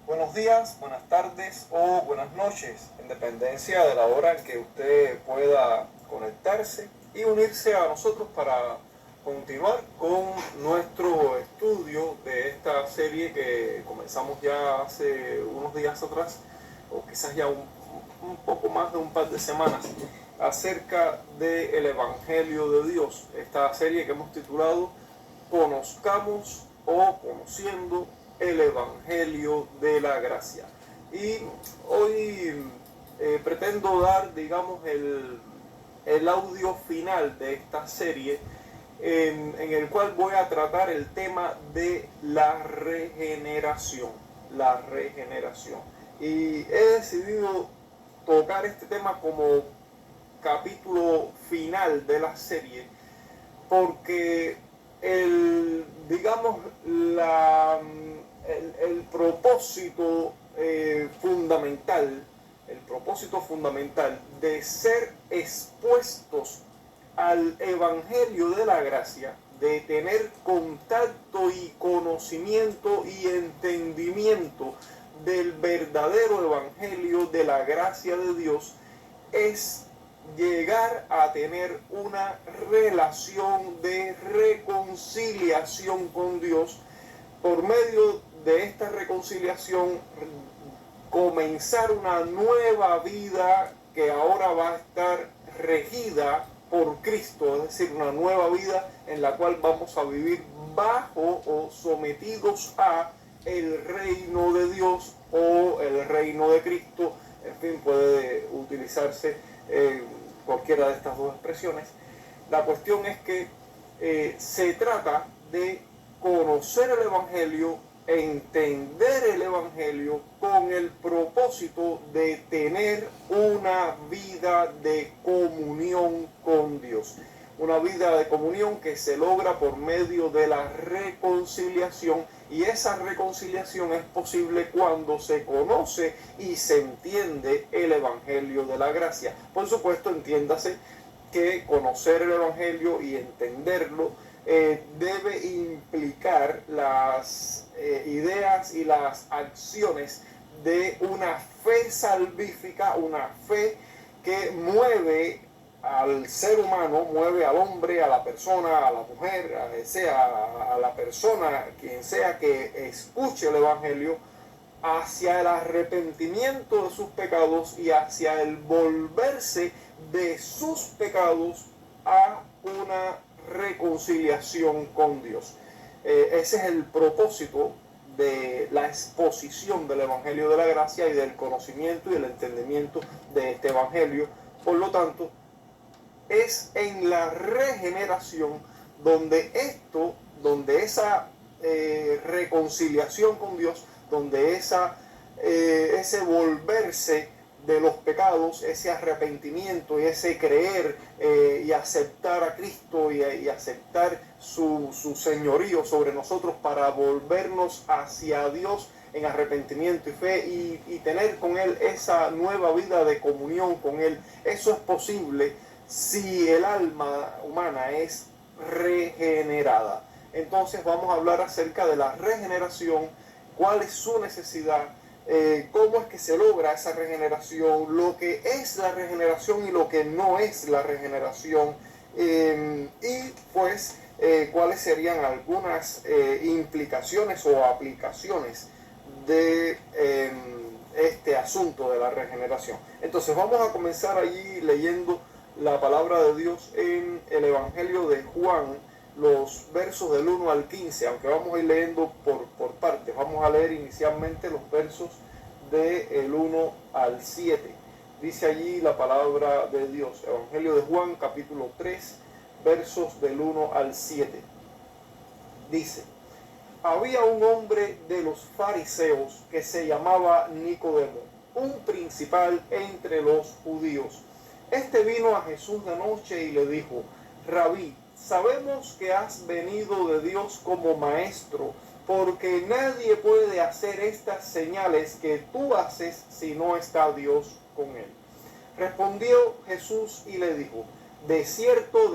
Buenos días, buenas tardes o buenas noches, en dependencia de la hora en que usted pueda conectarse y unirse a nosotros para continuar con nuestro estudio de esta serie que comenzamos ya hace unos días atrás, o quizás ya un poco más de un par de semanas, acerca del Evangelio de Dios. Esta serie que hemos titulado Conozcamos o Conociendo el Evangelio de la Gracia. Y hoy pretendo dar, digamos, el audio final de esta serie, en el cual voy a tratar el tema de la regeneración. La regeneración. Y he decidido tocar este tema como capítulo final de la serie porque el propósito fundamental de ser expuestos al Evangelio de la Gracia, de tener contacto y conocimiento y entendimiento del verdadero Evangelio de la gracia de Dios, es llegar a tener una relación de reconciliación con Dios. Por medio de esta reconciliación, comenzar una nueva vida que ahora va a estar regida por Cristo, es decir, una nueva vida en la cual vamos a vivir bajo o sometidos a el reino de Dios o el reino de Cristo. En fin, puede utilizarse cualquiera de estas dos expresiones. La cuestión es que se trata de conocer el Evangelio, entender el Evangelio con el propósito de tener una vida de comunión con Dios. Una vida de comunión que se logra por medio de la reconciliación, y esa reconciliación es posible cuando se conoce y se entiende el Evangelio de la Gracia. Por supuesto, entiéndase que conocer el Evangelio y entenderlo debe implicar las ideas y las acciones de una fe salvífica, una fe que mueve al ser humano, mueve al hombre, a la persona, a la mujer, a la persona, quien sea que escuche el Evangelio, hacia el arrepentimiento de sus pecados y hacia el volverse de sus pecados a una reconciliación con Dios. Ese es el propósito de la exposición del Evangelio de la Gracia y del conocimiento y el entendimiento de este Evangelio. Por lo tanto, es en la regeneración donde esa reconciliación con Dios, donde ese volverse de los pecados, ese arrepentimiento y ese creer y aceptar a Cristo y aceptar su señorío sobre nosotros para volvernos hacia Dios en arrepentimiento y fe y tener con Él esa nueva vida de comunión con Él. Eso es posible si el alma humana es regenerada. Entonces vamos a hablar acerca de la regeneración, cuál es su necesidad, cómo es que se logra esa regeneración, lo que es la regeneración y lo que no es la regeneración, y pues cuáles serían algunas implicaciones o aplicaciones de este asunto de la regeneración. Entonces vamos a comenzar allí leyendo la palabra de Dios en el Evangelio de Juan, los versos del 1 al 15, aunque vamos a ir leyendo por partes. Vamos a leer inicialmente los versos del 1 al 7. Dice allí la palabra de Dios, Evangelio de Juan, capítulo 3, versos del 1 al 7. Dice: había un hombre de los fariseos que se llamaba Nicodemo, un principal entre los judíos. Este vino a Jesús de noche y le dijo: Rabí, sabemos que has venido de Dios como maestro, porque nadie puede hacer estas señales que tú haces si no está Dios con él. Respondió Jesús y le dijo: de cierto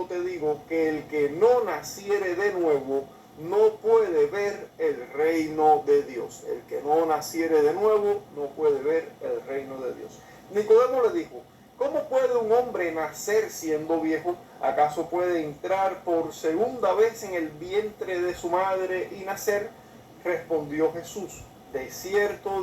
te digo, que el que no naciere de nuevo no puede ver el reino de Dios. El que no naciere de nuevo no puede ver el reino de Dios. Nicodemo le dijo, ¿cómo puede un hombre nacer siendo viejo? ¿Acaso puede entrar por segunda vez en el vientre de su madre y nacer? Respondió Jesús, de cierto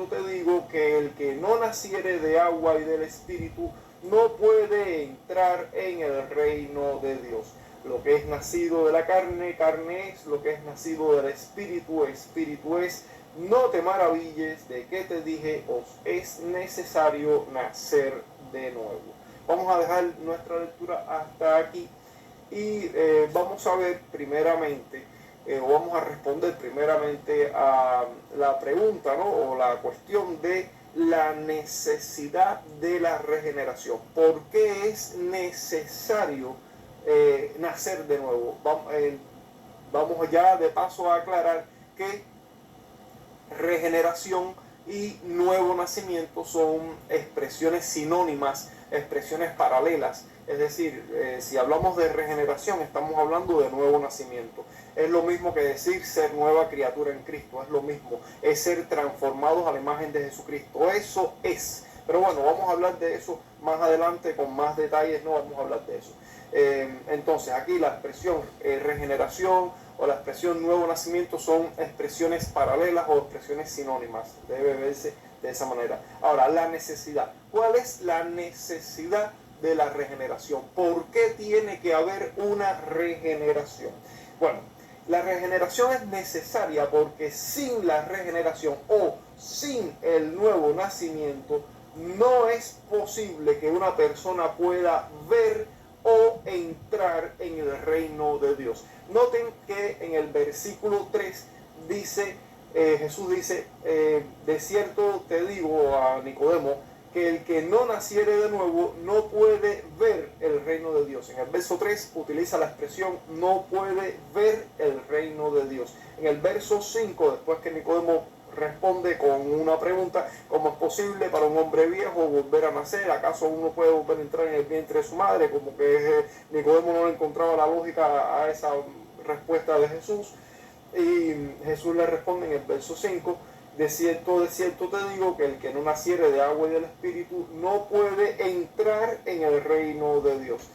te digo que el que no naciere de agua y del Espíritu no puede entrar en el reino de Dios. Lo que es nacido de la carne, carne es; lo que es nacido del Espíritu, Espíritu es. No te maravilles de que te dije, os es necesario nacer de nuevo. Vamos a dejar nuestra lectura hasta aquí y vamos a ver primeramente, o vamos a responder primeramente a la pregunta, ¿no? O la cuestión de la necesidad de la regeneración. ¿Por qué es necesario nacer de nuevo? Vamos ya de paso a aclarar que regeneración y nuevo nacimiento son expresiones sinónimas, expresiones paralelas. Es decir, si hablamos de regeneración, estamos hablando de nuevo nacimiento. Es lo mismo que decir ser nueva criatura en Cristo, es lo mismo. Es ser transformados a la imagen de Jesucristo. Eso es. Pero bueno, vamos a hablar de eso más adelante con más detalles, no vamos a hablar de eso. Entonces, aquí la expresión regeneración o la expresión nuevo nacimiento son expresiones paralelas o expresiones sinónimas. Debe verse de esa manera. Ahora, la necesidad. ¿Cuál es la necesidad de la regeneración? ¿Por qué tiene que haber una regeneración? Bueno, la regeneración es necesaria porque sin la regeneración o sin el nuevo nacimiento no es posible que una persona pueda ver o entrar en el reino de Dios. Noten que en el versículo 3 dice, Jesús dice, de cierto te digo a Nicodemo, que el que no naciere de nuevo no puede ver el reino de Dios. En el verso 3 utiliza la expresión no puede ver el reino de Dios. En el verso 5, después que Nicodemo responde con una pregunta, ¿cómo es posible para un hombre viejo volver a nacer? ¿Acaso uno puede volver a entrar en el vientre de su madre? Como que Nicodemo no le encontraba la lógica a esa respuesta de Jesús. Y Jesús le responde en el verso 5, de cierto te digo que el que no naciere de agua y del Espíritu no puede entrar en el reino de Dios.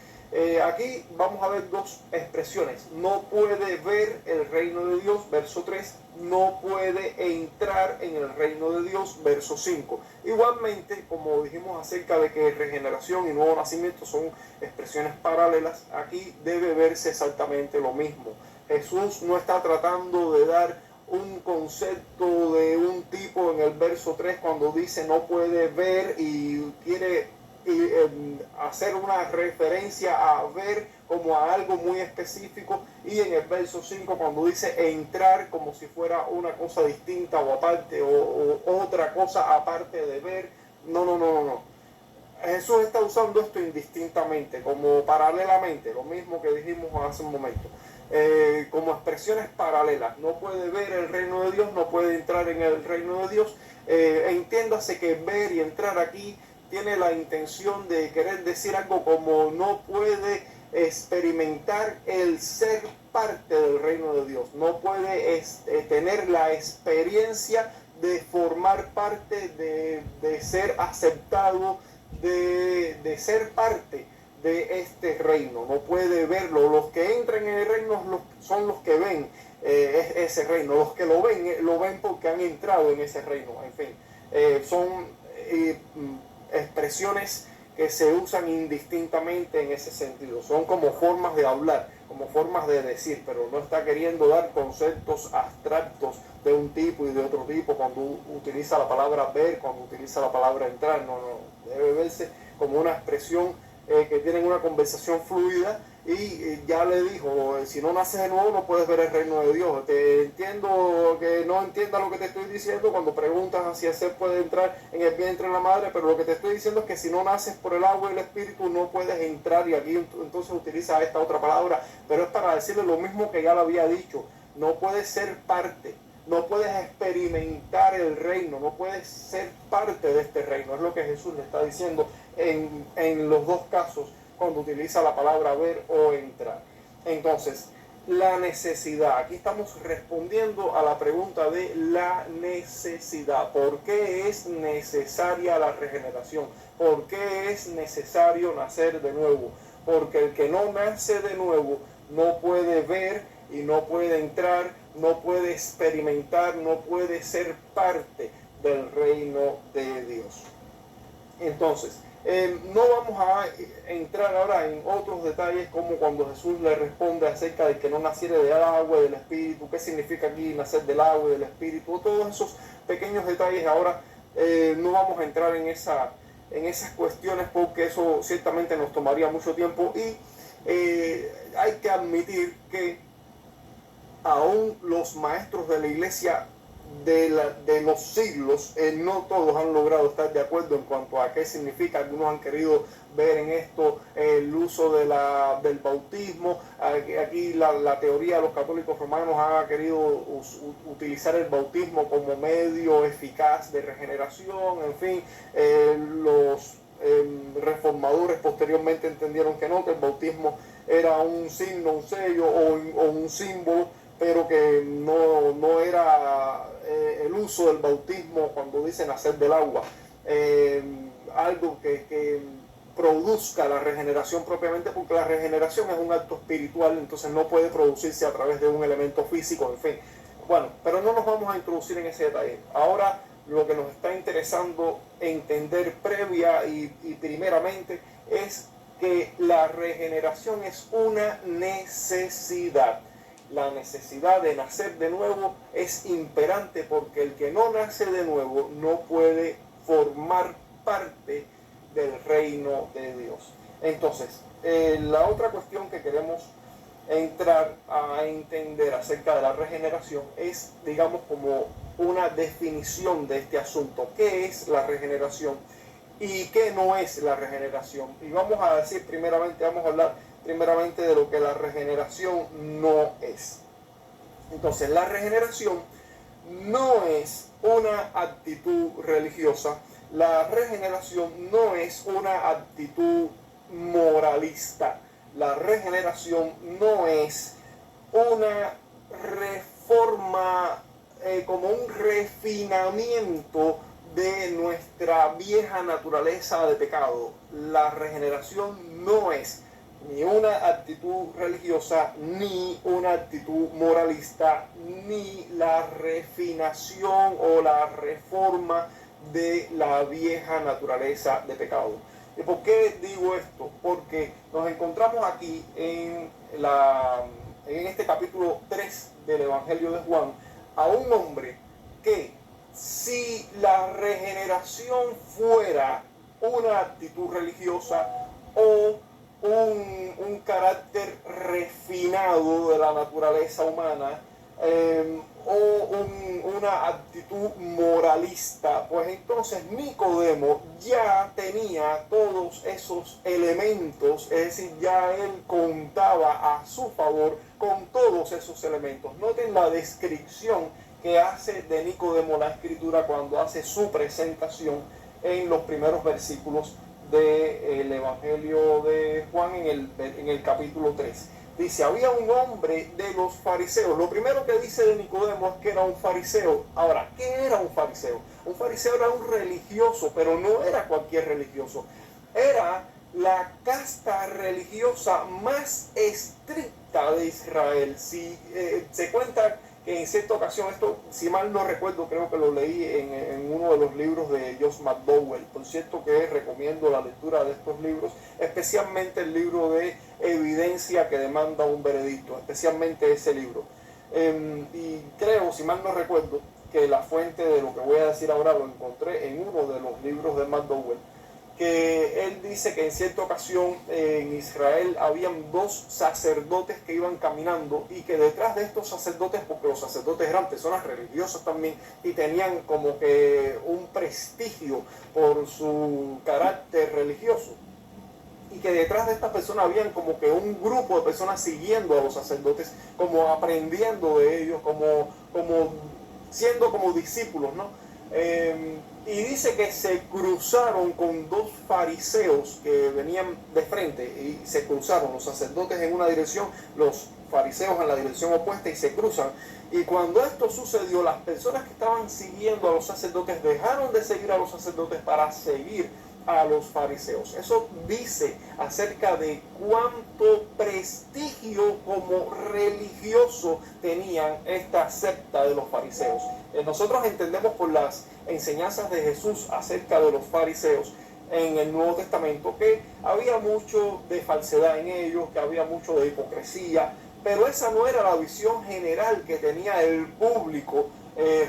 Aquí vamos a ver dos expresiones. No puede ver el reino de Dios, verso 3. No puede entrar en el reino de Dios, verso 5. Igualmente, como dijimos acerca de que regeneración y nuevo nacimiento son expresiones paralelas, aquí debe verse exactamente lo mismo. Jesús no está tratando de dar un concepto de un tipo en el verso 3 cuando dice no puede ver y quiere hacer una referencia a ver como a algo muy específico, y en el verso 5 cuando dice entrar como si fuera una cosa distinta o aparte o otra cosa aparte de ver. No. Jesús está usando esto indistintamente, como paralelamente, lo mismo que dijimos hace un momento. Como expresiones paralelas. No puede ver el reino de Dios, no puede entrar en el reino de Dios. Entiéndase que ver y entrar aquí tiene la intención de querer decir algo como no puede experimentar el ser parte del reino de Dios. No puede tener la experiencia de formar parte, de ser aceptado, de ser parte de este reino. No puede verlo. Los que entran en el reino son los que ven ese reino. Los que lo ven porque han entrado en ese reino. En fin, son expresiones que se usan indistintamente en ese sentido. Son como formas de hablar, como formas de decir, pero no está queriendo dar conceptos abstractos de un tipo y de otro tipo cuando utiliza la palabra ver, cuando utiliza la palabra entrar. No. Debe verse como una expresión que tienen una conversación fluida, y ya le dijo, si no naces de nuevo no puedes ver el reino de Dios. Te entiendo que no entienda lo que te estoy diciendo cuando preguntas si ese puede entrar en el vientre de la madre, pero lo que te estoy diciendo es que si no naces por el agua y el Espíritu no puedes entrar, y aquí entonces utiliza esta otra palabra, pero es para decirle lo mismo que ya lo había dicho. No puedes ser parte, no puedes experimentar el reino, no puedes ser parte de este reino. Es lo que Jesús le está diciendo en los dos casos cuando utiliza la palabra ver o entrar. Entonces, la necesidad. Aquí estamos respondiendo a la pregunta de la necesidad. ¿Por qué es necesaria la regeneración? ¿Por qué es necesario nacer de nuevo? Porque el que no nace de nuevo no puede ver y no puede entrar, no puede experimentar, no puede ser parte del reino de Dios. Entonces, no vamos a entrar ahora en otros detalles como cuando Jesús le responde acerca de que no naciere del agua y del Espíritu, qué significa aquí nacer del agua y del Espíritu, todos esos pequeños detalles ahora no vamos a entrar en esas cuestiones porque eso ciertamente nos tomaría mucho tiempo y hay que admitir que aún los maestros de la iglesia de los siglos, no todos han logrado estar de acuerdo en cuanto a qué significa. Algunos han querido ver en esto el uso del bautismo. Aquí la teoría de los católicos romanos ha querido utilizar el bautismo como medio eficaz de regeneración. En fin, los reformadores posteriormente entendieron que no, que el bautismo era un signo, un sello o un símbolo, pero que no era el uso del bautismo cuando dice nacer del agua, algo que produzca la regeneración propiamente, porque la regeneración es un acto espiritual, entonces no puede producirse a través de un elemento físico, en fin. Bueno, pero no nos vamos a introducir en ese detalle. Ahora lo que nos está interesando entender previa y primeramente es que la regeneración es una necesidad. La necesidad de nacer de nuevo es imperante porque el que no nace de nuevo no puede formar parte del reino de Dios. Entonces, la otra cuestión que queremos entrar a entender acerca de la regeneración es, digamos, como una definición de este asunto. ¿Qué es la regeneración y qué no es la regeneración? Y vamos a decir primeramente, vamos a hablar primeramente de lo que la regeneración no es. Entonces, la regeneración no es una actitud religiosa, la regeneración no es una actitud moralista, la regeneración no es una reforma, como un refinamiento de nuestra vieja naturaleza de pecado. La regeneración no es ni una actitud religiosa, ni una actitud moralista, ni la refinación o la reforma de la vieja naturaleza de pecado. ¿Y por qué digo esto? Porque nos encontramos aquí en este capítulo 3 del Evangelio de Juan a un hombre que, si la regeneración fuera una actitud religiosa o un carácter refinado de la naturaleza humana, o una actitud moralista, pues entonces Nicodemo ya tenía todos esos elementos, es decir, ya él contaba a su favor con todos esos elementos. Noten la descripción que hace de Nicodemo la Escritura cuando hace su presentación en los primeros versículos del Evangelio de Juan en el capítulo 3. Dice, había un hombre de los fariseos. Lo primero que dice de Nicodemo es que era un fariseo. Ahora, ¿qué era un fariseo? Un fariseo era un religioso, pero no era cualquier religioso. Era la casta religiosa más estricta de Israel. Si se cuenta que en cierta ocasión, esto, si mal no recuerdo, creo que lo leí en uno de los libros de Josh McDowell. Por cierto que recomiendo la lectura de estos libros, especialmente el libro de Evidencia que demanda un veredicto, especialmente ese libro. Y creo, si mal no recuerdo, que la fuente de lo que voy a decir ahora lo encontré en uno de los libros de McDowell, que él dice que en cierta ocasión en Israel habían dos sacerdotes que iban caminando y que detrás de estos sacerdotes, porque los sacerdotes eran personas religiosas también y tenían como que un prestigio por su carácter religioso, y que detrás de estas personas habían como que un grupo de personas siguiendo a los sacerdotes, como aprendiendo de ellos, como siendo como discípulos, ¿no? Y dice que se cruzaron con dos fariseos que venían de frente y se cruzaron los sacerdotes en una dirección, los fariseos en la dirección opuesta y se cruzan. Y cuando esto sucedió, las personas que estaban siguiendo a los sacerdotes dejaron de seguir a los sacerdotes para seguir a los fariseos. Eso dice acerca de cuánto prestigio como religioso tenían esta secta de los fariseos. Nosotros entendemos por las enseñanzas de Jesús acerca de los fariseos en el Nuevo Testamento que había mucho de falsedad en ellos, que había mucho de hipocresía, pero esa no era la visión general que tenía el público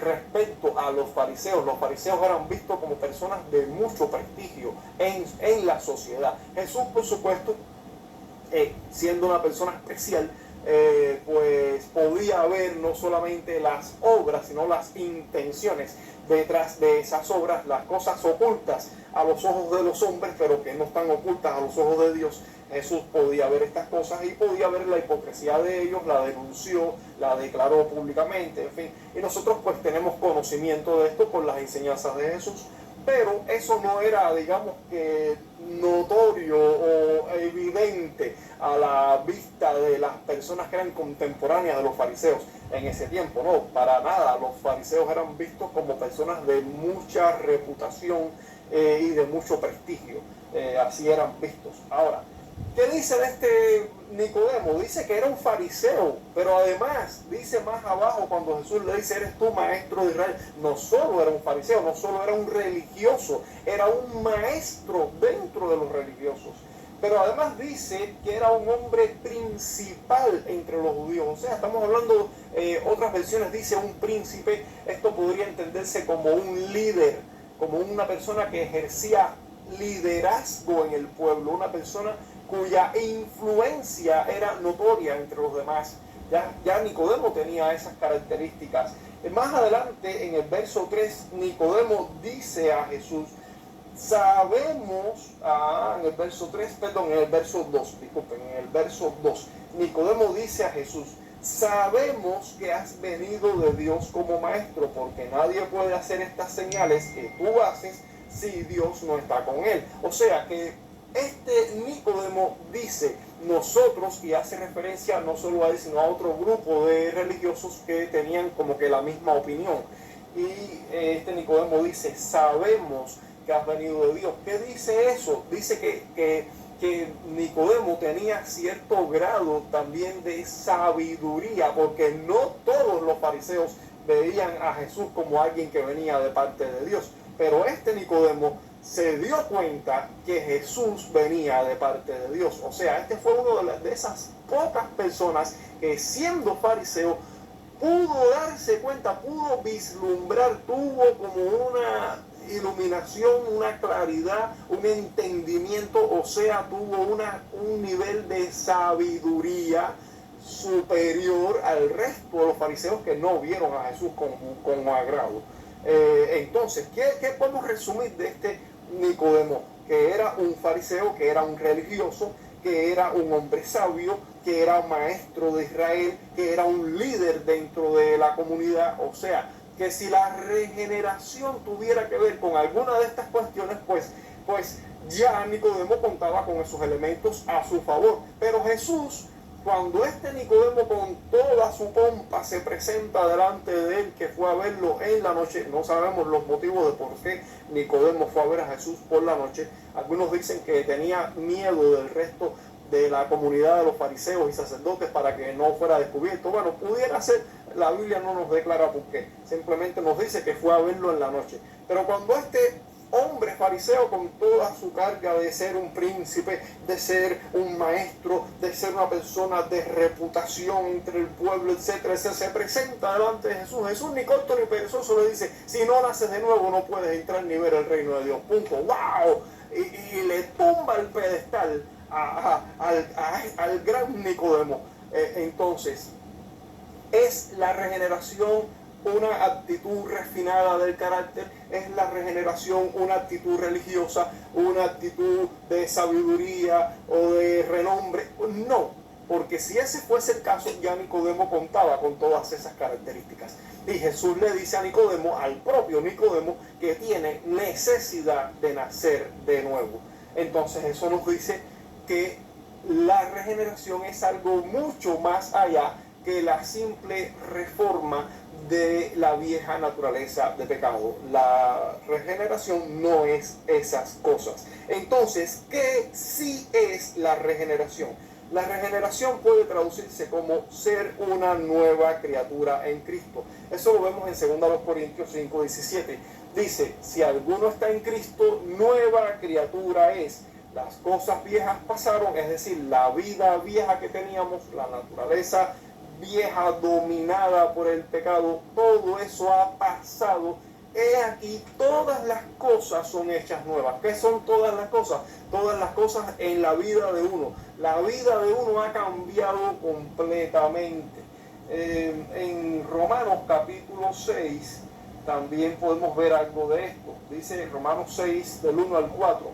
respecto a los fariseos. Los fariseos eran vistos como personas de mucho prestigio en la sociedad. Jesús, por supuesto, siendo una persona especial, pues podía ver no solamente las obras, sino las intenciones detrás de esas obras, las cosas ocultas a los ojos de los hombres, pero que no están ocultas a los ojos de Dios. Jesús podía ver estas cosas y podía ver la hipocresía de ellos, la denunció, la declaró públicamente, en fin. Y nosotros pues tenemos conocimiento de esto por las enseñanzas de Jesús, pero eso no era, digamos que, notorio o evidente a la vista de las personas que eran contemporáneas de los fariseos en ese tiempo. No, para nada. Los fariseos eran vistos como personas de mucha reputación y de mucho prestigio. Así eran vistos. Ahora, ¿qué dice de este Nicodemo? Dice que era un fariseo, pero además dice más abajo cuando Jesús le dice, eres tú maestro de Israel. No solo era un fariseo, no solo era un religioso, era un maestro dentro de los religiosos. Pero además dice que era un hombre principal entre los judíos. O sea, estamos hablando, otras versiones dice un príncipe. Esto podría entenderse como un líder, como una persona que ejercía liderazgo en el pueblo, una persona cuya influencia era notoria entre los demás. Ya Nicodemo tenía esas características. Más adelante, en el verso 3, Nicodemo dice a Jesús, sabemos, en el verso 3, perdón, en el verso 2, disculpen, en el verso 2, Nicodemo dice a Jesús, sabemos que has venido de Dios como maestro, porque nadie puede hacer estas señales que tú haces si Dios no está con él. O sea que este Nicodemo dice nosotros, y hace referencia no solo a él, sino a otro grupo de religiosos que tenían como que la misma opinión. Y este Nicodemo dice, sabemos que has venido de Dios. ¿Qué dice eso? Dice que Nicodemo tenía cierto grado también de sabiduría, porque no todos los fariseos veían a Jesús como alguien que venía de parte de Dios. Pero este Nicodemo se dio cuenta que Jesús venía de parte de Dios. O sea, este fue uno de esas pocas personas que, siendo fariseo, pudo darse cuenta, pudo vislumbrar, tuvo como una iluminación, una claridad, un entendimiento, o sea, tuvo un nivel de sabiduría superior al resto de los fariseos que no vieron a Jesús con agrado. Entonces, ¿qué podemos resumir de este Nicodemo? Que era un fariseo, que era un religioso, que era un hombre sabio, que era un maestro de Israel, que era un líder dentro de la comunidad. O sea, que si la regeneración tuviera que ver con alguna de estas cuestiones, pues ya Nicodemo contaba con esos elementos a su favor. Pero Jesús, cuando este Nicodemo con toda su pompa se presenta delante de él, que fue a verlo en la noche, no sabemos los motivos de por qué Nicodemo fue a ver a Jesús por la noche. Algunos dicen que tenía miedo del resto de la comunidad de los fariseos y sacerdotes para que no fuera descubierto. Bueno, pudiera ser, la Biblia no nos declara por qué, simplemente nos dice que fue a verlo en la noche. Pero cuando este hombre fariseo, con toda su carga de ser un príncipe, de ser un maestro, de ser una persona de reputación entre el pueblo, etcétera, se presenta delante de Jesús. Jesús, ni corto ni perezoso, le dice, si no naces de nuevo no puedes entrar ni ver el reino de Dios. Punto. ¡Wow! Y le tumba el pedestal al gran Nicodemo. Entonces, es la regeneración una actitud refinada del carácter, es la regeneración una actitud religiosa, una actitud de sabiduría o de renombre. No, porque si ese fuese el caso, ya Nicodemo contaba con todas esas características. Y Jesús le dice a Nicodemo, al propio Nicodemo, que tiene necesidad de nacer de nuevo. Entonces eso nos dice que la regeneración es algo mucho más allá que la simple reforma de la vieja naturaleza de pecado. La regeneración no es esas cosas. Entonces, ¿qué sí es la regeneración? La regeneración puede traducirse como ser una nueva criatura en Cristo. Eso lo vemos en 2 Corintios 5:17. Dice, si alguno está en Cristo, nueva criatura es. Las cosas viejas pasaron, es decir, la vida vieja que teníamos, la naturaleza vieja dominada por el pecado, todo eso ha pasado. He aquí, todas las cosas son hechas nuevas. ¿Qué son todas las cosas? Todas las cosas en la vida de uno. La vida de uno ha cambiado completamente. En Romanos capítulo 6 también podemos ver algo de esto. Dice Romanos 6 del 1 al 4.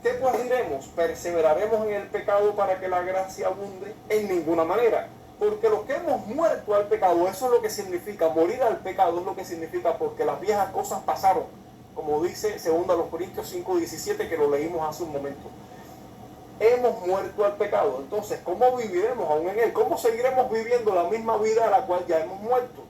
¿Qué pues diremos? ¿Perseveraremos en el pecado para que la gracia abunde? En ninguna manera. Porque los que hemos muerto al pecado, eso es lo que significa, morir al pecado es lo que significa, porque las viejas cosas pasaron, como dice 2 Corintios 5:17, que lo leímos hace un momento. Hemos muerto al pecado, entonces, ¿cómo viviremos aún en él? ¿Cómo seguiremos viviendo la misma vida a la cual ya hemos muerto?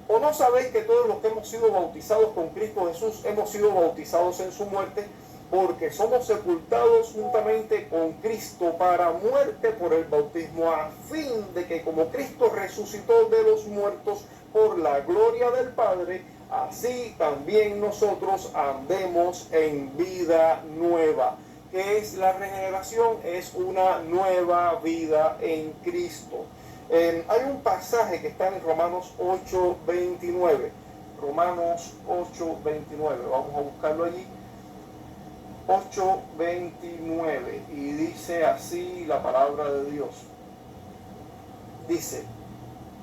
¿O no sabéis que todos los que hemos sido bautizados con Cristo Jesús, hemos sido bautizados en su muerte? Porque somos sepultados juntamente con Cristo para muerte por el bautismo, a fin de que como Cristo resucitó de los muertos por la gloria del Padre, así también nosotros andemos en vida nueva. ¿Qué es la regeneración? Es una nueva vida en Cristo. Hay un pasaje que está en Romanos 8:29. Romanos 8:29. Vamos a buscarlo allí. 8:29, y dice así la palabra de Dios. Dice,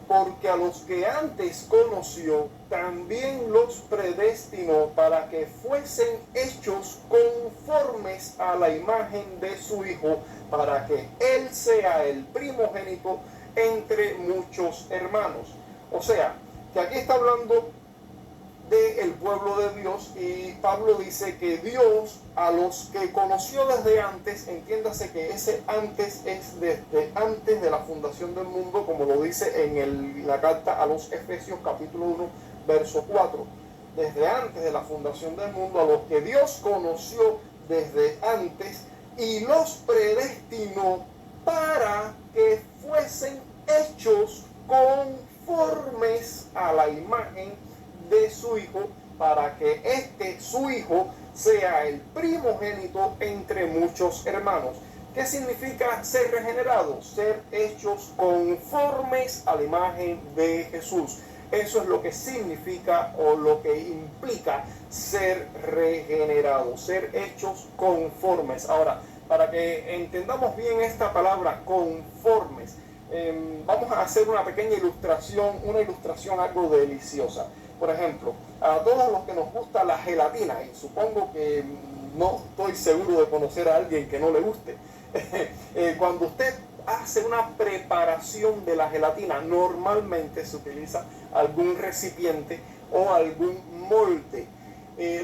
porque a los que antes conoció, también los predestinó para que fuesen hechos conformes a la imagen de su Hijo, para que Él sea el primogénito entre muchos hermanos. O sea, que aquí está hablando del pueblo de Dios, y Pablo dice que Dios a los que conoció desde antes, entiéndase que ese antes es desde antes de la fundación del mundo, como lo dice en la carta a los Efesios capítulo 1 verso 4, desde antes de la fundación del mundo, a los que Dios conoció desde antes y los predestinó para que fuesen hechos conformes a la imagen de su Hijo, para que su Hijo sea el primogénito entre muchos hermanos. ¿Qué significa ser regenerados? Ser hechos conformes a la imagen de Jesús. Eso es lo que significa o lo que implica ser regenerados, ser hechos conformes. Ahora, para que entendamos bien esta palabra conformes, vamos a hacer una pequeña ilustración, algo deliciosa. Por ejemplo, a todos los que nos gusta la gelatina, y supongo que no estoy seguro de conocer a alguien que no le guste, cuando usted hace una preparación de la gelatina, normalmente se utiliza algún recipiente o algún molde.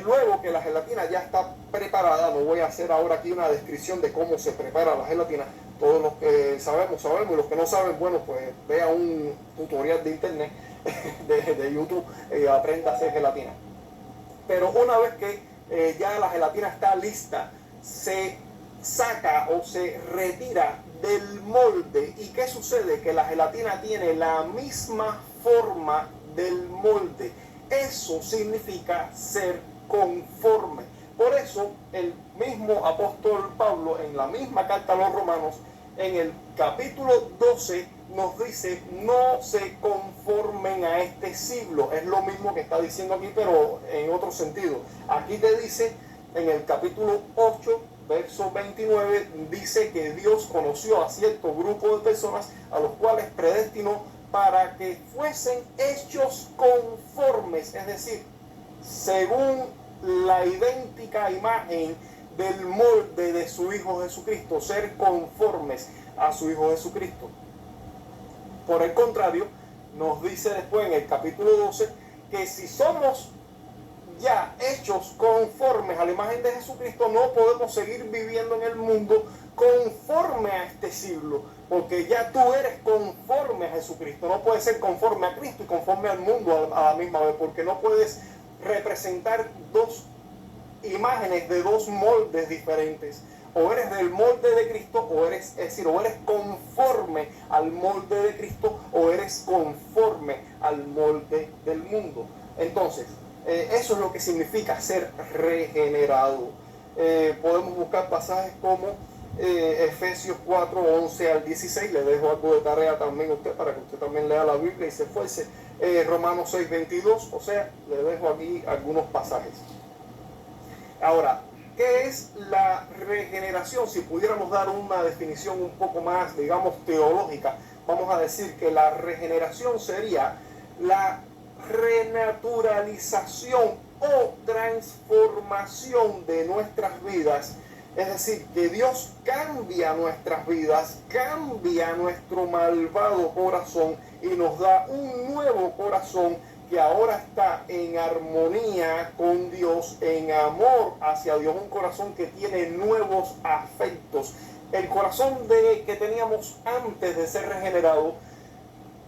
Luego que la gelatina ya está preparada, no voy a hacer ahora aquí una descripción de cómo se prepara la gelatina. Todos los que sabemos, y los que no saben, bueno, pues vea un tutorial de internet, de YouTube, aprenda a hacer gelatina. Pero una vez que ya la gelatina está lista, se saca o se retira del molde. ¿Y qué sucede? Que la gelatina tiene la misma forma del molde. Eso significa ser conforme. Por eso el mismo apóstol Pablo, en la misma carta a los Romanos, en el capítulo 12, nos dice: no se conformen a este siglo. Es lo mismo que está diciendo aquí, pero en otro sentido. Aquí te dice, en el capítulo 8, verso 29, dice que Dios conoció a cierto grupo de personas, a los cuales predestinó para que fuesen hechos conformes, es decir, según la idéntica imagen del molde de su Hijo Jesucristo, ser conformes a su Hijo Jesucristo. Por el contrario, nos dice después en el capítulo 12 que si somos ya hechos conformes a la imagen de Jesucristo, no podemos seguir viviendo en el mundo conforme a este siglo, porque ya tú eres conforme a Jesucristo. No puedes ser conforme a Cristo y conforme al mundo a la misma vez, porque no puedes representar dos imágenes de dos moldes diferentes. O eres del molde de Cristo, o eres conforme al molde de Cristo, o eres conforme al molde del mundo. Entonces, eso es lo que significa ser regenerado. Podemos buscar pasajes como Efesios 4, 11 al 16. Le dejo algo de tarea también a usted para que usted también lea la Biblia y se esfuerce. Romanos 6, 22. O sea, le dejo aquí algunos pasajes. Ahora, ¿qué es la regeneración? Si pudiéramos dar una definición un poco más, digamos, teológica, vamos a decir que la regeneración sería la renaturalización o transformación de nuestras vidas. Es decir, que Dios cambia nuestras vidas, cambia nuestro malvado corazón y nos da un nuevo corazón que ahora está en armonía con Dios, en amor hacia Dios, un corazón que tiene nuevos afectos. El corazón que teníamos antes de ser regenerado,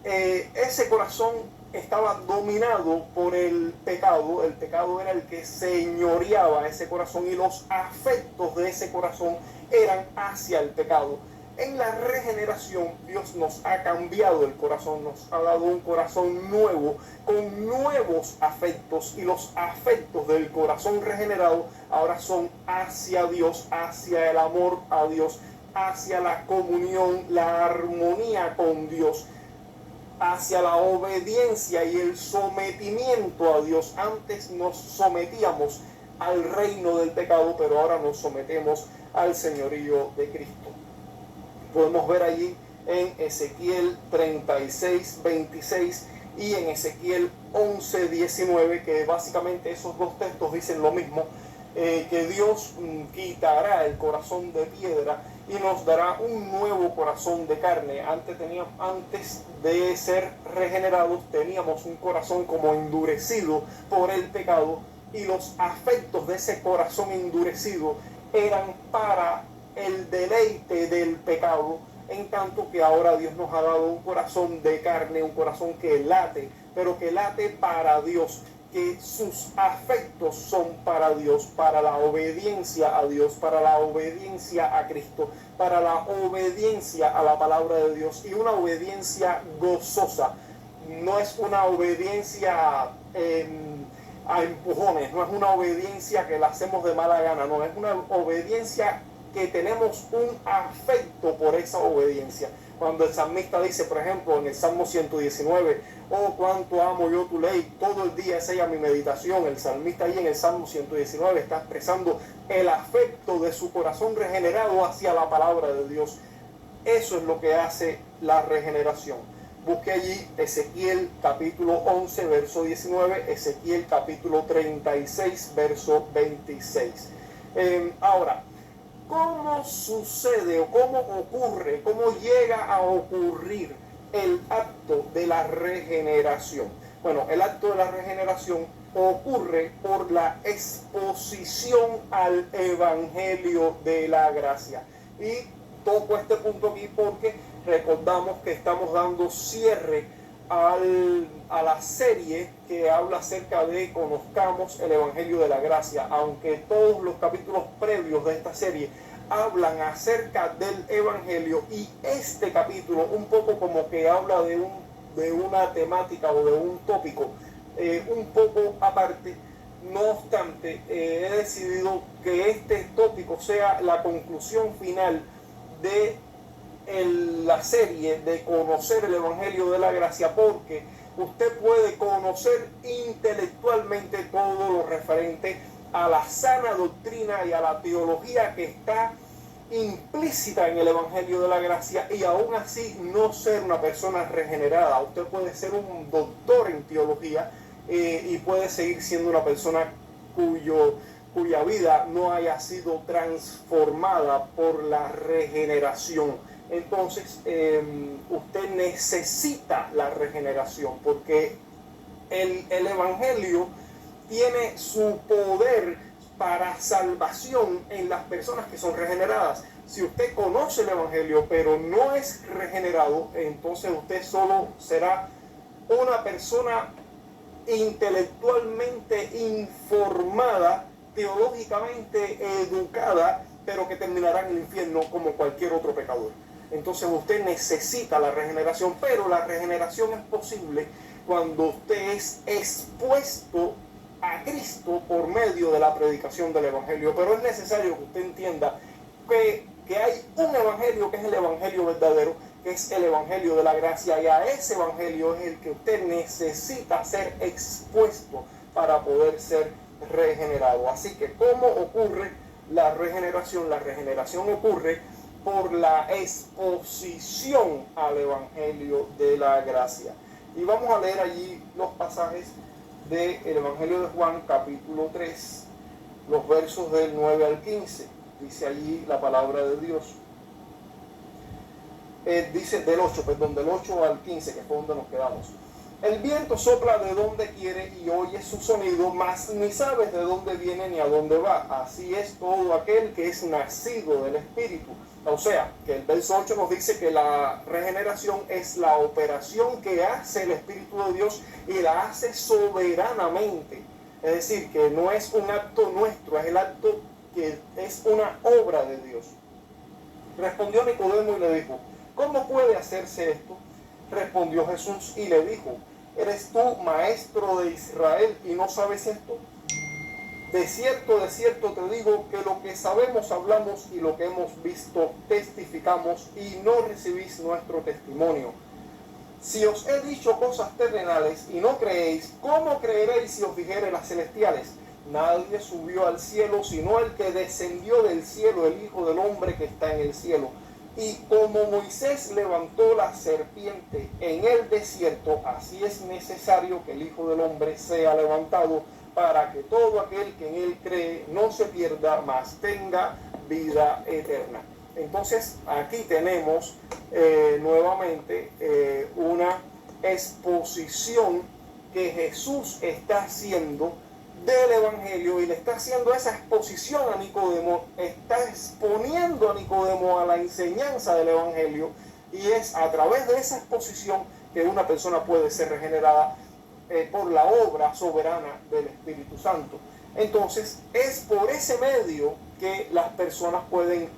ese corazón estaba dominado por el pecado era el que señoreaba ese corazón y los afectos de ese corazón eran hacia el pecado. En la regeneración, Dios nos ha cambiado el corazón, nos ha dado un corazón nuevo, con nuevos afectos, y los afectos del corazón regenerado ahora son hacia Dios, hacia el amor a Dios, hacia la comunión, la armonía con Dios, hacia la obediencia y el sometimiento a Dios. Antes nos sometíamos al reino del pecado, pero ahora nos sometemos al señorío de Cristo. Podemos ver allí en Ezequiel 36, 26 y en Ezequiel 11, 19, que básicamente esos dos textos dicen lo mismo, que Dios quitará el corazón de piedra y nos dará un nuevo corazón de carne. Antes de ser regenerados teníamos un corazón como endurecido por el pecado, y los afectos de ese corazón endurecido eran para el deleite del pecado, en tanto que ahora Dios nos ha dado un corazón de carne, un corazón que late, pero que late para Dios, que sus afectos son para Dios, para la obediencia a Dios, para la obediencia a Cristo, para la obediencia a la palabra de Dios, y una obediencia gozosa. No es una obediencia a empujones, no es una obediencia que la hacemos de mala gana, no, es una obediencia que tenemos un afecto por esa obediencia. Cuando el salmista dice, por ejemplo, en el Salmo 119, oh, cuánto amo yo tu ley, todo el día es ella mi meditación. El salmista ahí en el Salmo 119 está expresando el afecto de su corazón regenerado hacia la palabra de Dios. Eso es lo que hace la regeneración. Busque allí Ezequiel capítulo 11, verso 19, Ezequiel capítulo 36, verso 26. Ahora, ¿cómo sucede o cómo ocurre, cómo llega a ocurrir el acto de la regeneración? Bueno, el acto de la regeneración ocurre por la exposición al Evangelio de la gracia. Y toco este punto aquí porque recordamos que estamos dando cierre a la serie que habla acerca de conozcamos el Evangelio de la gracia, aunque todos los capítulos previos de esta serie hablan acerca del Evangelio, y este capítulo un poco como que habla de una temática o de un tópico un poco aparte. No obstante, he decidido que este tópico sea la conclusión final de la serie de conocer el Evangelio de la gracia, porque usted puede conocer intelectualmente todo lo referente a la sana doctrina y a la teología que está implícita en el Evangelio de la gracia, y aún así no ser una persona regenerada. Usted puede ser un doctor en teología y puede seguir siendo una persona cuya vida no haya sido transformada por la regeneración. Entonces usted necesita la regeneración, porque el Evangelio tiene su poder para salvación en las personas que son regeneradas, Si usted conoce el Evangelio pero no es regenerado, entonces usted solo será una persona intelectualmente informada, teológicamente educada, pero que terminará en el infierno como cualquier otro pecador. Entonces usted necesita la regeneración, pero la regeneración es posible cuando usted es expuesto a Cristo por medio de la predicación del Evangelio. Pero es necesario que usted entienda que hay un Evangelio que es el Evangelio verdadero, que es el Evangelio de la gracia, y a ese Evangelio es el que usted necesita ser expuesto para poder ser regenerado. Así que, ¿cómo ocurre la regeneración? La regeneración ocurre por la exposición al Evangelio de la gracia. Y vamos a leer allí los pasajes del Evangelio de Juan, capítulo 3, los versos del 9 al 15. Dice allí la palabra de Dios. Dice del 8 al 15, que fue donde nos quedamos. El viento sopla de donde quiere y oyes su sonido, mas ni sabes de dónde viene ni a dónde va. Así es todo aquel que es nacido del Espíritu. O sea, que el verso 8 nos dice que la regeneración es la operación que hace el Espíritu de Dios y la hace soberanamente. Es decir, que no es un acto nuestro, es el acto que es una obra de Dios. Respondió Nicodemo y le dijo: ¿cómo puede hacerse esto? Respondió Jesús y le dijo: ¿eres tú maestro de Israel y no sabes esto? De cierto te digo que lo que sabemos hablamos y lo que hemos visto testificamos y no recibís nuestro testimonio. Si os he dicho cosas terrenales y no creéis, ¿cómo creeréis si os dijere las celestiales? Nadie subió al cielo sino el que descendió del cielo, el Hijo del Hombre que está en el cielo. Y como Moisés levantó la serpiente en el desierto, así es necesario que el Hijo del Hombre sea levantado, para que todo aquel que en él cree no se pierda, mas tenga vida eterna. Entonces aquí tenemos nuevamente una exposición que Jesús está haciendo del Evangelio, y le está haciendo esa exposición a Nicodemo, está exponiendo a Nicodemo a la enseñanza del Evangelio, y es a través de esa exposición que una persona puede ser regenerada por la obra soberana del Espíritu Santo. Entonces es por ese medio que las personas pueden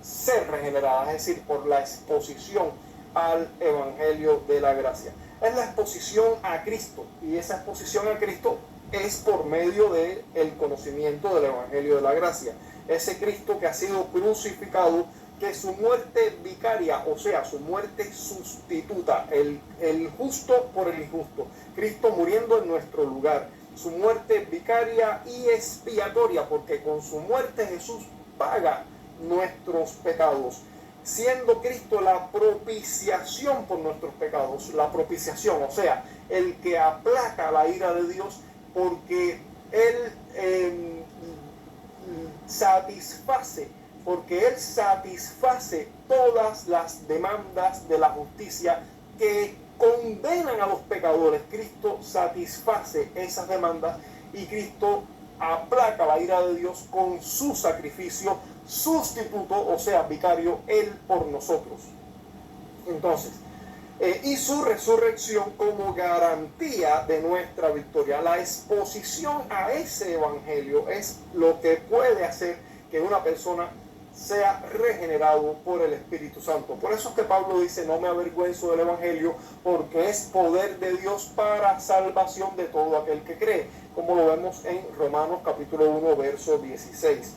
ser regeneradas, es decir, por la exposición al Evangelio de la gracia. Es la exposición a Cristo, y esa exposición a Cristo es por medio del conocimiento del Evangelio de la gracia. Ese Cristo que ha sido crucificado, que su muerte vicaria, o sea, su muerte sustituta, el justo por el injusto, Cristo muriendo en nuestro lugar, su muerte vicaria y expiatoria, porque con su muerte Jesús paga nuestros pecados, siendo Cristo la propiciación por nuestros pecados. La propiciación, o sea, el que aplaca la ira de Dios, porque Él satisface todas las demandas de la justicia que condenan a los pecadores. Cristo satisface esas demandas, y Cristo aplaca la ira de Dios con su sacrificio sustituto, o sea, vicario, Él por nosotros. Entonces, y su resurrección como garantía de nuestra victoria. La exposición a ese Evangelio es lo que puede hacer que una persona sea regenerado por el Espíritu Santo. Por eso es que Pablo dice: no me avergüenzo del Evangelio, porque es poder de Dios para salvación de todo aquel que cree, como lo vemos en Romanos capítulo 1, verso 16.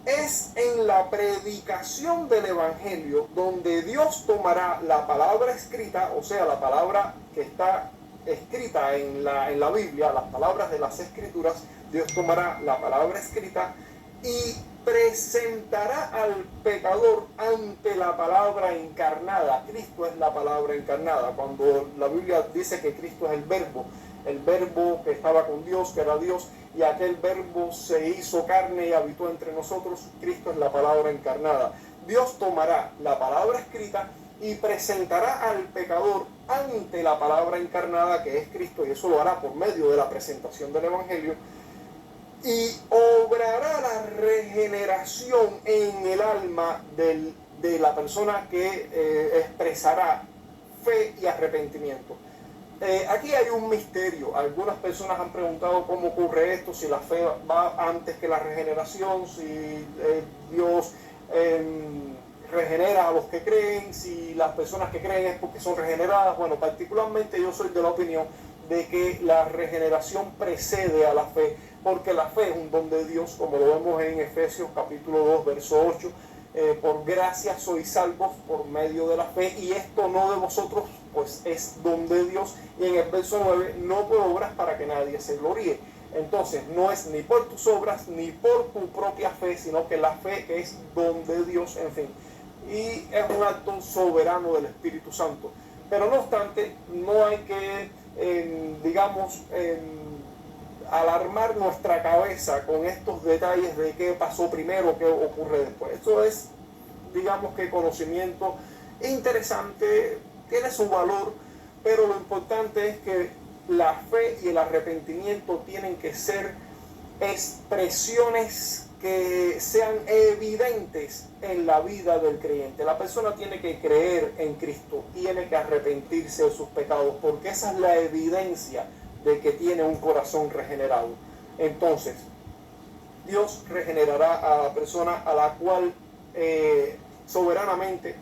Es en la predicación del Evangelio donde Dios tomará la palabra escrita, o sea, la palabra que está escrita en la Biblia, las palabras de las Escrituras. Dios tomará la palabra escrita y presentará al pecador ante la palabra encarnada. Cristo es la palabra encarnada. Cuando la Biblia dice que Cristo es el verbo que estaba con Dios, que era Dios, y aquel verbo se hizo carne y habitó entre nosotros, Cristo es la palabra encarnada. Dios tomará la palabra escrita y presentará al pecador ante la palabra encarnada, que es Cristo, y eso lo hará por medio de la presentación del Evangelio. y obrará la regeneración en el alma de la persona que expresará fe y arrepentimiento. Aquí hay un misterio. Algunas personas han preguntado cómo ocurre esto, si la fe va antes que la regeneración, si Dios regenera a los que creen, si las personas que creen es porque son regeneradas. Bueno, particularmente yo soy de la opinión de que la regeneración precede a la fe, porque la fe es un don de Dios, como lo vemos en Efesios capítulo 2, verso 8. Por gracia sois salvos por medio de la fe, y esto no de vosotros, pues es don de Dios. Y en el verso 9, no por obras para que nadie se gloríe. Entonces no es ni por tus obras ni por tu propia fe, sino que la fe es don de Dios, en fin, y es un acto soberano del Espíritu Santo. Pero no obstante, no hay que alarmar nuestra cabeza con estos detalles de qué pasó primero, qué ocurre después. Esto es, digamos, que conocimiento interesante, tiene su valor, pero lo importante es que la fe y el arrepentimiento tienen que ser expresiones que sean evidentes en la vida del creyente. La persona tiene que creer en Cristo, tiene que arrepentirse de sus pecados, porque esa es la evidencia de que tiene un corazón regenerado. Entonces, Dios regenerará a la persona a la cual soberanamente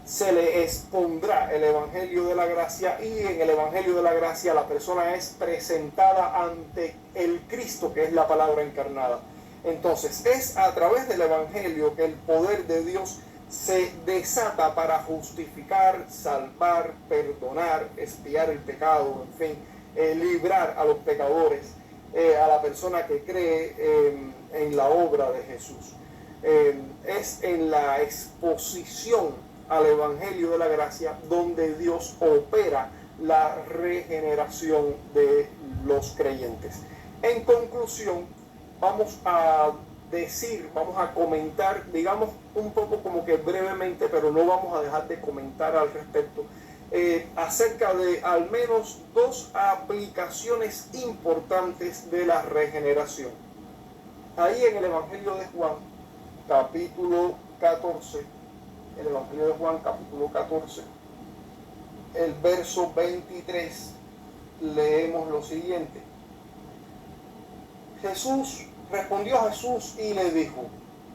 se le expondrá el Evangelio de la Gracia, y en el Evangelio de la Gracia la persona es presentada ante el Cristo, que es la palabra encarnada. Entonces, es a través del Evangelio que el poder de Dios se desata para justificar, salvar, perdonar, expiar el pecado, en fin, librar a los pecadores, a la persona que cree en la obra de Jesús. Es en la exposición al Evangelio de la Gracia donde Dios opera la regeneración de los creyentes. En conclusión, vamos a comentar, digamos, un poco como que brevemente, pero no vamos a dejar de comentar al respecto, acerca de al menos dos aplicaciones importantes de la regeneración. Ahí en el Evangelio de Juan, capítulo 14, el Evangelio de Juan, capítulo 14, el verso 23, leemos lo siguiente. Respondió Jesús y le dijo: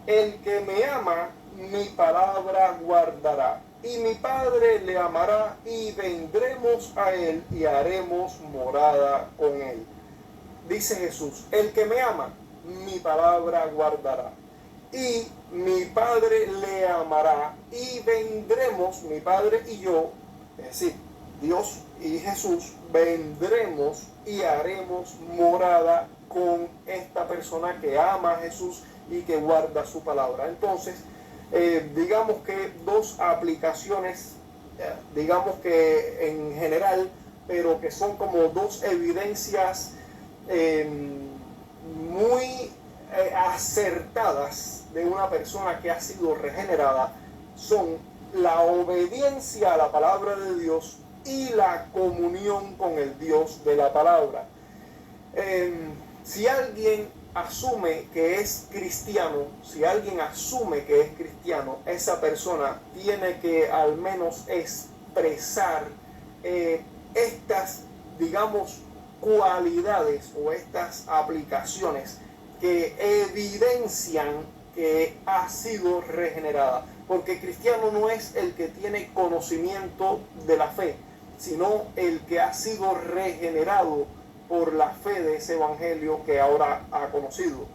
el que me ama, mi palabra guardará, y mi Padre le amará, y vendremos a él y haremos morada con él. Dice Jesús: el que me ama, mi palabra guardará, y mi Padre le amará, y vendremos, mi Padre y yo, es decir, Dios y Jesús, vendremos y haremos morada con esta persona que ama a Jesús y que guarda su palabra. Entonces, digamos que dos aplicaciones, digamos que en general, pero que son como dos evidencias muy acertadas de una persona que ha sido regenerada, son la obediencia a la palabra de Dios y la comunión con el Dios de la palabra. Si alguien asume que es cristiano, esa persona tiene que al menos expresar estas, digamos, cualidades o estas aplicaciones que evidencian que ha sido regenerada. Porque cristiano no es el que tiene conocimiento de la fe, sino el que ha sido regenerado por la fe de ese evangelio que ahora ha conocido.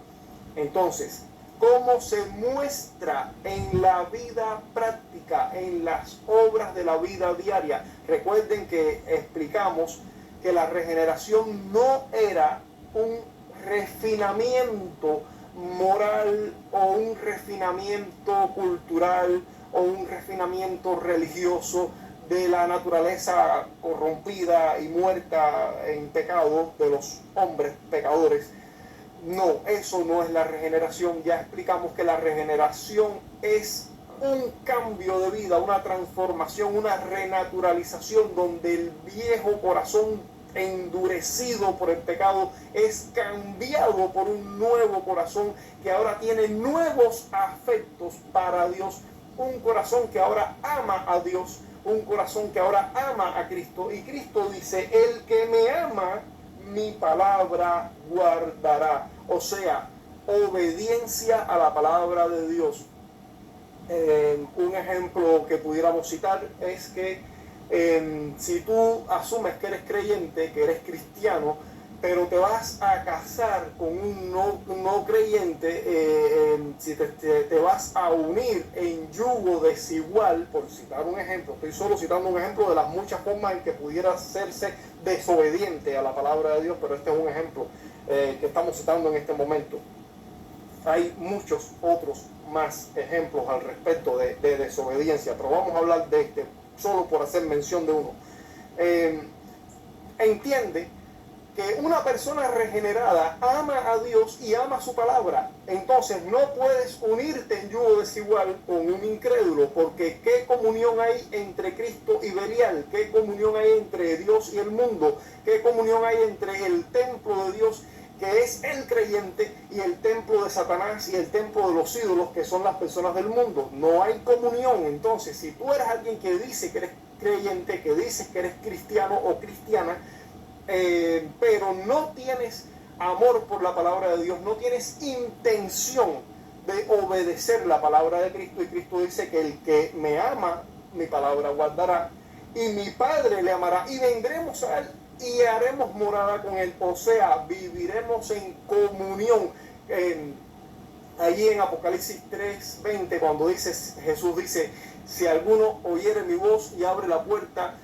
Entonces, ¿cómo se muestra en la vida práctica, en las obras de la vida diaria? Recuerden que explicamos que la regeneración no era un refinamiento moral o un refinamiento cultural o un refinamiento religioso de la naturaleza corrompida y muerta en pecado de los hombres pecadores. No, eso no es la regeneración. Ya explicamos que la regeneración es un cambio de vida, una transformación, una renaturalización donde el viejo corazón endurecido por el pecado es cambiado por un nuevo corazón que ahora tiene nuevos afectos para Dios, un corazón que ahora ama a Dios, un corazón que ahora ama a Cristo. Y Cristo dice: el que me ama, mi palabra guardará. O sea, obediencia a la palabra de Dios. Un ejemplo que pudiéramos citar es que si tú asumes que eres creyente, que eres cristiano, pero te vas a casar con un no creyente, si te vas a unir en yugo desigual, por citar un ejemplo, estoy solo citando un ejemplo de las muchas formas en que pudiera hacerse desobediente a la palabra de Dios, pero este es un ejemplo que estamos citando en este momento. Hay muchos otros más ejemplos al respecto de desobediencia, pero vamos a hablar de este, solo por hacer mención de uno. Entiende que una persona regenerada ama a Dios y ama su palabra. Entonces no puedes unirte en yugo desigual con un incrédulo, porque ¿qué comunión hay entre Cristo y Belial? ¿Qué comunión hay entre Dios y el mundo? ¿Qué comunión hay entre el templo de Dios, que es el creyente, y el templo de Satanás y el templo de los ídolos, que son las personas del mundo? No hay comunión. Entonces, si tú eres alguien que dice que eres creyente, que dices que eres cristiano o cristiana, pero no tienes amor por la palabra de Dios, no tienes intención de obedecer la palabra de Cristo, y Cristo dice que el que me ama, mi palabra guardará, y mi Padre le amará, y vendremos a él y haremos morada con él. O sea, viviremos en comunión. Allí en Apocalipsis 3:20, cuando Jesús dice: si alguno oyere mi voz y abre la puerta,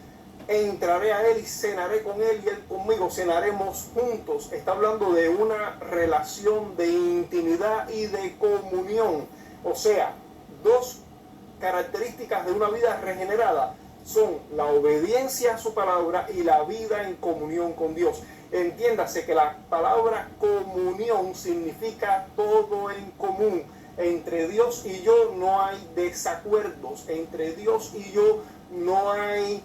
entraré a él y cenaré con él y él conmigo, cenaremos juntos. Está hablando de una relación de intimidad y de comunión. O sea, dos características de una vida regenerada son la obediencia a su palabra y la vida en comunión con Dios. Entiéndase que la palabra comunión significa todo en común. Entre Dios y yo no hay desacuerdos. Entre Dios y yo no hay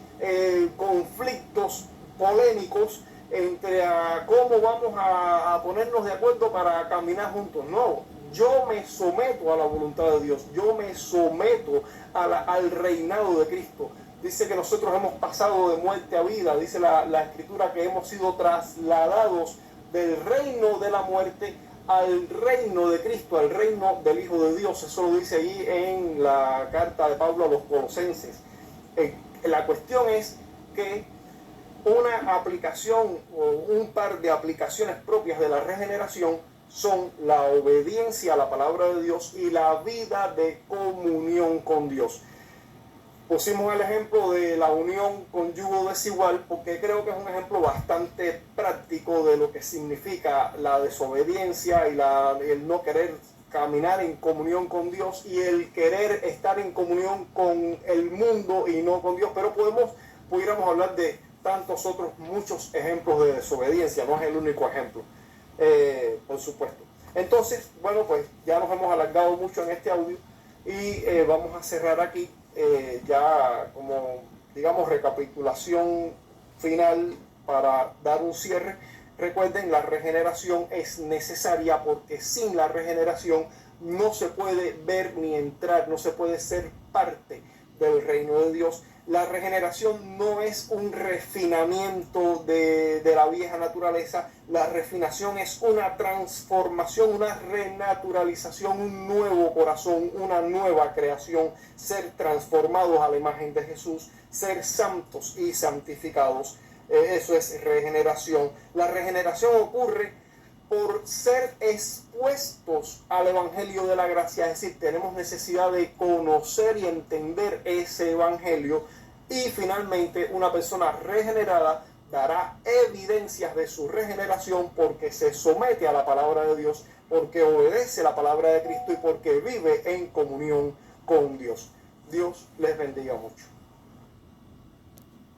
conflictos polémicos entre cómo vamos a ponernos de acuerdo para caminar juntos. No, yo me someto a la voluntad de Dios. Yo me someto al reinado de Cristo. Dice que nosotros hemos pasado de muerte a vida. Dice la Escritura que hemos sido trasladados del reino de la muerte al reino de Cristo, al reino del Hijo de Dios. Eso lo dice ahí en la carta de Pablo a los Colosenses. La cuestión es que una aplicación o un par de aplicaciones propias de la regeneración son la obediencia a la palabra de Dios y la vida de comunión con Dios. Pusimos el ejemplo de la unión con yugo desigual porque creo que es un ejemplo bastante práctico de lo que significa la desobediencia y el no querer caminar en comunión con Dios y el querer estar en comunión con el mundo y no con Dios. Pero pudiéramos hablar de tantos otros muchos ejemplos de desobediencia, no es el único ejemplo, por supuesto. Entonces, bueno, pues ya nos hemos alargado mucho en este audio y vamos a cerrar aquí. Ya como, digamos, recapitulación final para dar un cierre. Recuerden, la regeneración es necesaria porque sin la regeneración no se puede ver ni entrar, no se puede ser parte del reino de Dios. La regeneración no es un refinamiento de la vieja naturaleza. La refinación es una transformación, una renaturalización, un nuevo corazón, una nueva creación, ser transformados a la imagen de Jesús, ser santos y santificados. Eso es regeneración. La regeneración ocurre por ser expuestos al Evangelio de la gracia, es decir, tenemos necesidad de conocer y entender ese Evangelio, y finalmente una persona regenerada dará evidencias de su regeneración porque se somete a la palabra de Dios, porque obedece la palabra de Cristo y porque vive en comunión con Dios. Dios les bendiga mucho.